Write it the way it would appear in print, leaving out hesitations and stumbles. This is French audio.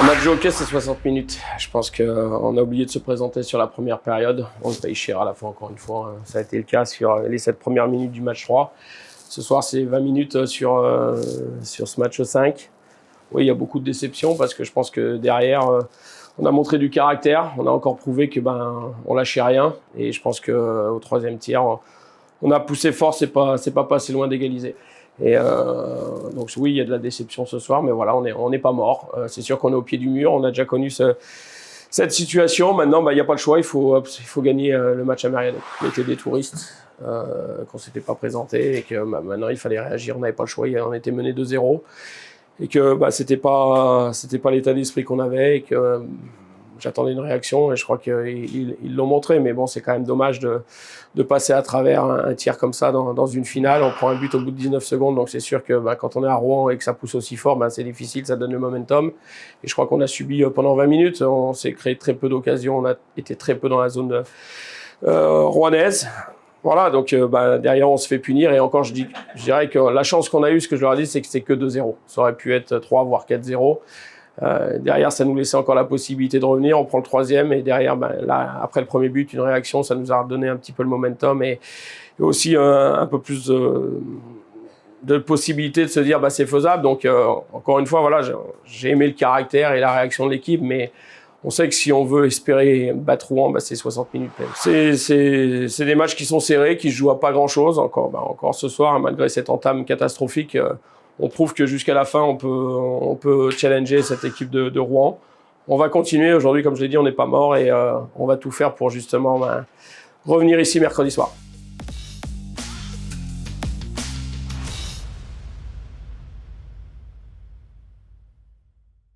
Match de hockey, c'est 60 minutes. Je pense qu'on a oublié de se présenter sur la première période. On le paye cher à la fin, encore une fois. Ça a été le cas sur les 7 premières minutes du match 3. Ce soir, c'est 20 minutes sur ce match 5. Oui, il y a beaucoup de déceptions parce que je pense que derrière, on a montré du caractère. On a encore prouvé que on lâchait rien. Et je pense qu'au troisième tiers, on a poussé fort, c'est pas passé loin d'égaliser. Et donc oui, il y a de la déception ce soir, mais voilà, on n'est pas mort. C'est sûr qu'on est au pied du mur, on a déjà connu cette situation. Maintenant, il n'y a pas le choix, il faut gagner le match à Mériadeck. On était des touristes, qu'on s'était pas présenté et que maintenant il fallait réagir, on n'avait pas le choix, on était mené 2-0 et que c'était pas l'état d'esprit qu'on avait et que j'attendais une réaction et je crois qu'ils l'ont montré, mais bon, c'est quand même dommage de passer à travers un tir comme ça dans une finale. On prend un but au bout de 19 secondes, donc c'est sûr que quand on est à Rouen et que ça pousse aussi fort, c'est difficile, ça donne le momentum. Et je crois qu'on a subi pendant 20 minutes, on s'est créé très peu d'occasions, on a été très peu dans la zone rouennaise. Voilà, donc derrière on se fait punir et encore je dirais que la chance qu'on a eue, ce que je leur ai dit, c'est que c'est que 2-0. Ça aurait pu être 3 voire 4-0. Derrière, ça nous laissait encore la possibilité de revenir. On prend le troisième et derrière, là, après le premier but, une réaction, ça nous a redonné un petit peu le momentum et aussi un peu plus de possibilité de se dire c'est faisable. Donc encore une fois, voilà, j'ai aimé le caractère et la réaction de l'équipe, mais on sait que si on veut espérer battre Rouen, c'est 60 minutes. C'est des matchs qui sont serrés, qui se jouent à pas grand-chose. Encore ce soir, malgré cette entame catastrophique, on prouve que jusqu'à la fin, on peut challenger cette équipe de Rouen. On va continuer. Aujourd'hui, comme je l'ai dit, on n'est pas mort et on va tout faire pour justement revenir ici mercredi soir.